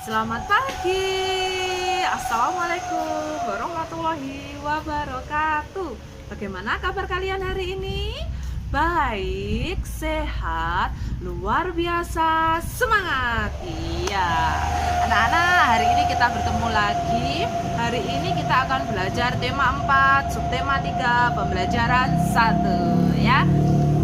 Selamat pagi. Assalamualaikum warahmatullahi wabarakatuh. Bagaimana kabar kalian hari ini? Baik, sehat, luar biasa, semangat. Iya. Anak-anak, hari ini kita bertemu lagi. Hari ini kita akan belajar tema 4, subtema 3, pembelajaran 1 ya.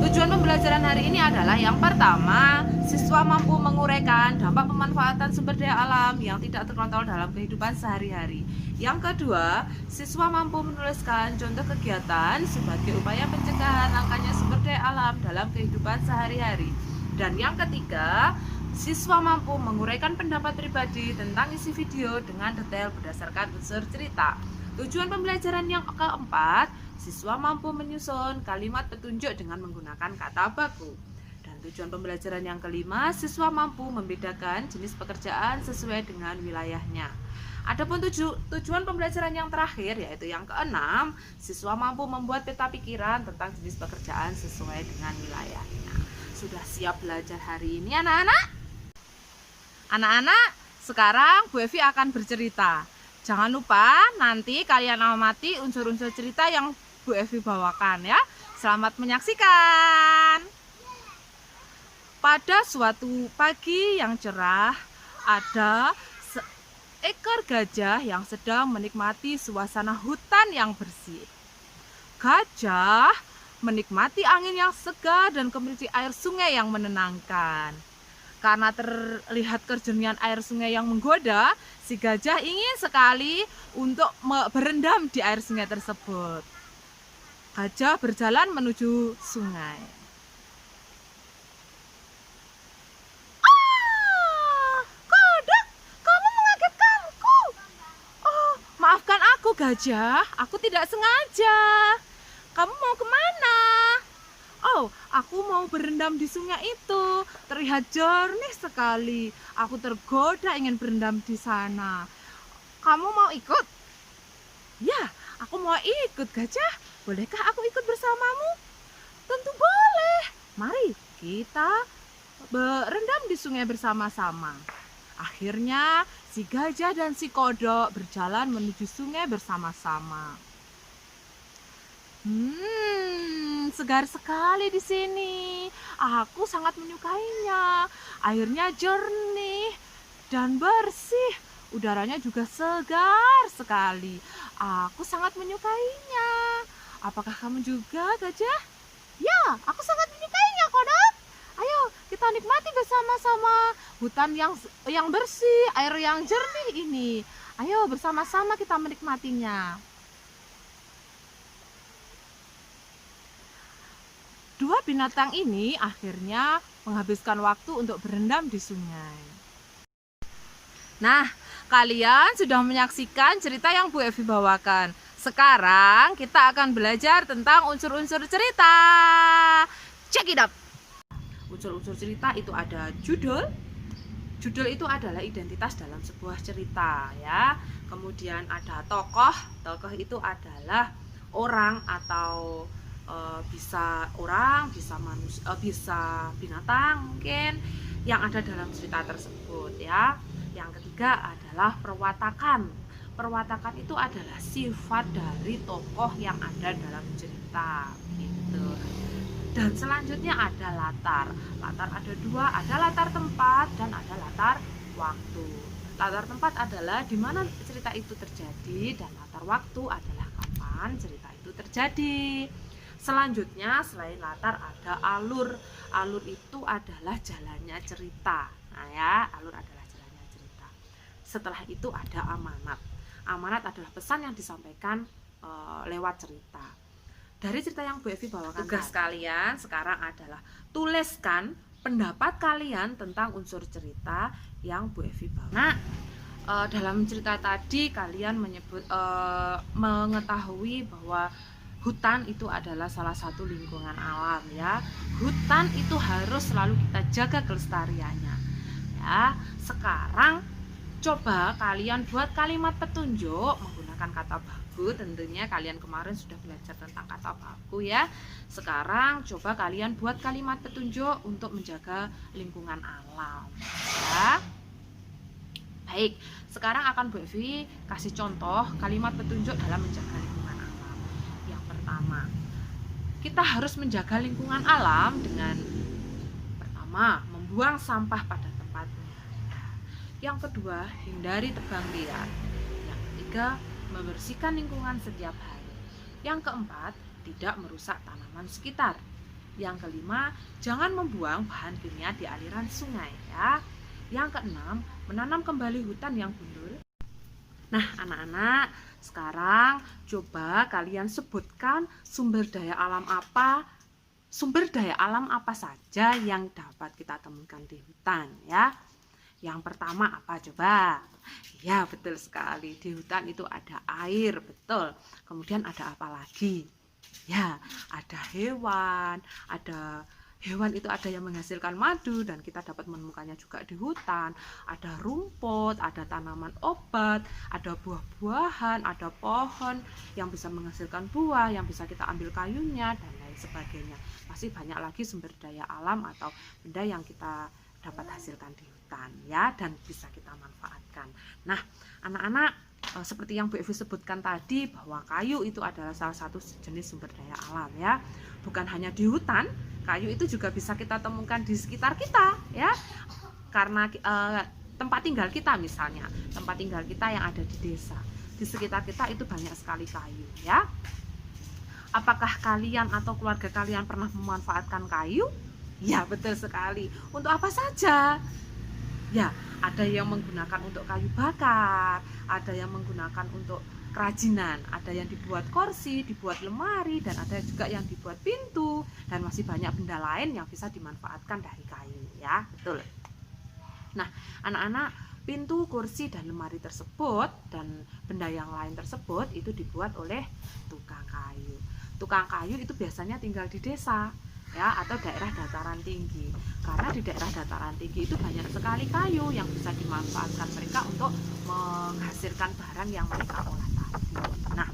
Tujuan pembelajaran hari ini adalah yang pertama, siswa mampu menguraikan dampak pemanfaatan sumber daya alam yang tidak terkontrol dalam kehidupan sehari-hari. Yang kedua, siswa mampu menuliskan contoh kegiatan sebagai upaya pencegahan langkanya sumber daya alam dalam kehidupan sehari-hari. Dan yang ketiga, siswa mampu menguraikan pendapat pribadi tentang isi video dengan detail berdasarkan unsur cerita. Tujuan pembelajaran yang keempat, siswa mampu menyusun kalimat petunjuk dengan menggunakan kata baku. Dan tujuan pembelajaran yang kelima, siswa mampu membedakan jenis pekerjaan sesuai dengan wilayahnya. Adapun tujuan pembelajaran yang terakhir, yaitu yang keenam, siswa mampu membuat peta pikiran tentang jenis pekerjaan sesuai dengan wilayahnya. Sudah siap belajar hari ini anak-anak? Anak-anak, sekarang Bu Evi akan bercerita. Jangan lupa nanti kalian amati unsur-unsur cerita yang Bu Evi bawakan ya. Selamat menyaksikan. Pada suatu pagi yang cerah, ada seekor gajah yang sedang menikmati suasana hutan yang bersih. Gajah menikmati angin yang segar dan kondisi air sungai yang menenangkan. Karena terlihat kejernihan air sungai yang menggoda, si gajah ingin sekali untuk berendam di air sungai tersebut. Gajah berjalan menuju sungai. Kodok, kamu mengagetkanku. Oh, maafkan aku gajah, aku tidak sengaja. Kamu mau kemana? Oh, aku mau berendam di sungai itu. Terlihat jernih sekali. Aku tergoda ingin berendam di sana. Kamu mau ikut? Ya, aku mau ikut gajah. Bolehkah aku ikut bersamamu? Tentu boleh. Mari kita berendam di sungai bersama-sama. Akhirnya si gajah dan si kodok berjalan menuju sungai bersama-sama. Segar sekali di sini. Aku sangat menyukainya. Airnya jernih dan bersih. Udaranya juga segar sekali. Aku sangat menyukainya. Apakah kamu juga, gajah? Ya, aku sangat menyukainya, kodok. Ayo, kita nikmati bersama-sama hutan yang bersih, air yang jernih ini. Ayo, bersama-sama kita menikmatinya. Dua binatang ini akhirnya menghabiskan waktu untuk berendam di sungai. Nah, kalian sudah menyaksikan cerita yang Bu Evi bawakan. Sekarang kita akan belajar tentang unsur-unsur cerita. Check it out. Unsur-unsur cerita itu ada judul. Judul itu adalah identitas dalam sebuah cerita ya. Kemudian ada tokoh. Tokoh itu adalah orang atau bisa orang, bisa manusia, bisa binatang mungkin yang ada dalam cerita tersebut ya. Yang ketiga adalah perwatakan. Perwatakan itu adalah sifat dari tokoh yang ada dalam cerita gitu. Dan selanjutnya ada latar. Latar ada dua, ada latar tempat dan ada latar waktu. Latar tempat adalah di mana cerita itu terjadi dan latar waktu adalah kapan cerita itu terjadi. Selanjutnya selain latar ada alur. Alur itu adalah jalannya cerita. Nah ya, alur adalah jalannya cerita. Setelah itu ada amanat. Amanat adalah pesan yang disampaikan lewat cerita. Dari cerita yang Bu Evi bawakan, tugas kalian sekarang adalah tuliskan pendapat kalian tentang unsur cerita yang Bu Evi bawakan. Nah, dalam cerita tadi kalian mengetahui bahwa hutan itu adalah salah satu lingkungan alam ya. Hutan itu harus selalu kita jaga kelestariannya. Ya, sekarang coba kalian buat kalimat petunjuk menggunakan kata baku. Tentunya kalian kemarin sudah belajar tentang kata baku ya. Sekarang coba kalian buat kalimat petunjuk untuk menjaga lingkungan alam ya. Baik. Baik, sekarang akan Bu Evi kasih contoh kalimat petunjuk dalam menjaga lingkungan alam. Yang pertama, kita harus menjaga lingkungan alam dengan pertama, membuang sampah pada tempatnya. Yang kedua, hindari tebang liar. Yang ketiga, membersihkan lingkungan setiap hari. Yang keempat, tidak merusak tanaman sekitar. Yang kelima, jangan membuang bahan kimia di aliran sungai ya. Yang keenam, menanam kembali hutan yang gundul. Nah, anak-anak, sekarang coba kalian sebutkan sumber daya alam apa saja yang dapat kita temukan di hutan ya. Yang pertama apa coba? Ya, betul sekali. Di hutan itu ada air, betul. Kemudian ada apa lagi? Ya, ada hewan. Hewan itu ada yang menghasilkan madu dan kita dapat menemukannya juga di hutan. Ada rumput, ada tanaman obat, ada buah-buahan, ada pohon yang bisa menghasilkan buah, yang bisa kita ambil kayunya dan lain sebagainya. Masih banyak lagi sumber daya alam atau benda yang kita dapat hasilkan di hutan ya, dan bisa kita manfaatkan. Nah, anak-anak, seperti yang Bu Evi sebutkan tadi bahwa kayu itu adalah salah satu jenis sumber daya alam ya. Bukan hanya di hutan, kayu itu juga bisa kita temukan di sekitar kita ya. Karena tempat tinggal kita misalnya, tempat tinggal kita yang ada di desa, di sekitar kita itu banyak sekali kayu ya. Apakah kalian atau keluarga kalian pernah memanfaatkan kayu? Ya, betul sekali. Untuk apa saja? Ya, ada yang menggunakan untuk kayu bakar, ada yang menggunakan untuk kerajinan, ada yang dibuat kursi, dibuat lemari, dan ada juga yang dibuat pintu, dan masih banyak benda lain yang bisa dimanfaatkan dari kayu ya, betul. Nah, anak-anak, pintu, kursi, dan lemari tersebut dan benda yang lain tersebut itu dibuat oleh tukang kayu. Tukang kayu itu biasanya tinggal di desa ya, atau daerah dataran tinggi. Karena di daerah dataran tinggi itu banyak sekali kayu yang bisa dimanfaatkan mereka untuk menghasilkan barang yang mereka olah tadi. Nah,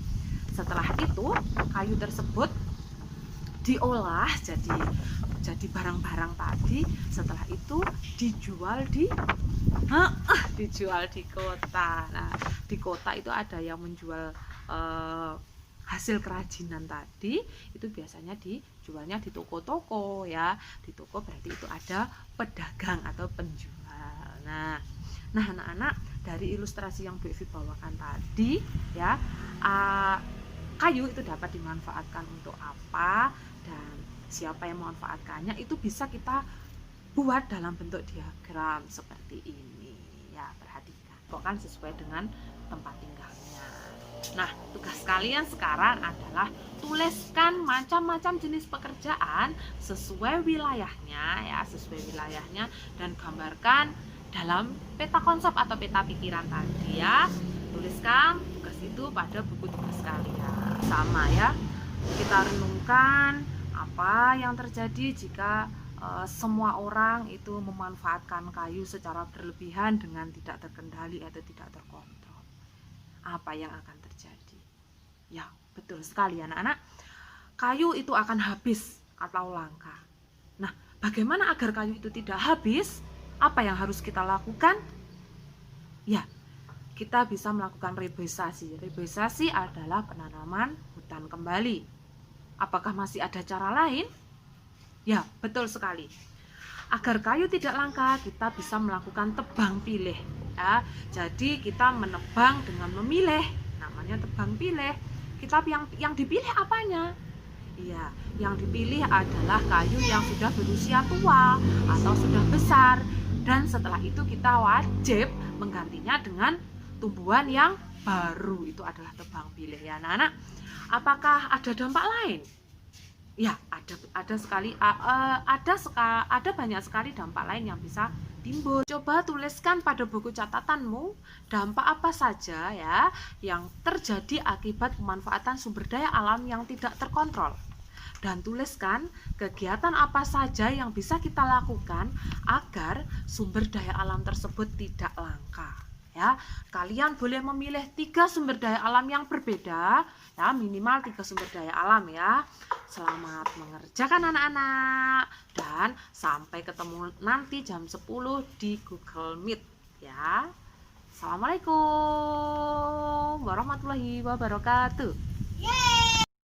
setelah itu kayu tersebut diolah jadi barang-barang tadi. Setelah itu dijual di kota. Nah, di kota itu ada yang menjual hasil kerajinan tadi, itu biasanya dijualnya di toko-toko ya. Di toko berarti itu ada pedagang atau penjual. Nah, anak-anak, dari ilustrasi yang Bu Evi bawakan tadi ya, kayu itu dapat dimanfaatkan untuk apa dan siapa yang memanfaatkannya itu bisa kita buat dalam bentuk diagram seperti ini ya. Perhatikan, kok kan sesuai dengan tempat tinggalnya. Nah, tugas kalian sekarang adalah tuliskan macam-macam jenis pekerjaan sesuai wilayahnya ya, dan gambarkan dalam peta konsep atau peta pikiran tadi ya. Tuliskan tugas itu pada buku tugas kalian. Sama ya, kita renungkan apa yang terjadi jika semua orang itu memanfaatkan kayu secara berlebihan dengan tidak terkendali atau tidak terkontrol. Apa yang akan terjadi? Ya, betul sekali anak-anak. Kayu itu akan habis atau langka. Nah, bagaimana agar kayu itu tidak habis? Apa yang harus kita lakukan? Ya, kita bisa melakukan reboisasi. Reboisasi adalah penanaman hutan kembali. Apakah masih ada cara lain? Ya, betul sekali. Agar kayu tidak langka, kita bisa melakukan tebang pilih ya. Jadi kita menebang dengan memilih, namanya tebang pilih. Kita yang dipilih apanya? Iya, yang dipilih adalah kayu yang sudah berusia tua atau sudah besar, dan setelah itu kita wajib menggantinya dengan tumbuhan yang baru. Itu adalah tebang pilih ya anak-anak. Apakah ada dampak lain? Ya, ada banyak sekali dampak lain yang bisa timbul. Coba tuliskan pada buku catatanmu dampak apa saja ya yang terjadi akibat pemanfaatan sumber daya alam yang tidak terkontrol. Dan tuliskan kegiatan apa saja yang bisa kita lakukan agar sumber daya alam tersebut tidak langka. Ya, kalian boleh memilih 3 sumber daya alam yang berbeda ya, minimal 3 sumber daya alam ya. Selamat mengerjakan anak-anak, dan sampai ketemu nanti jam 10 di Google Meet ya. Assalamualaikum warahmatullahi wabarakatuh.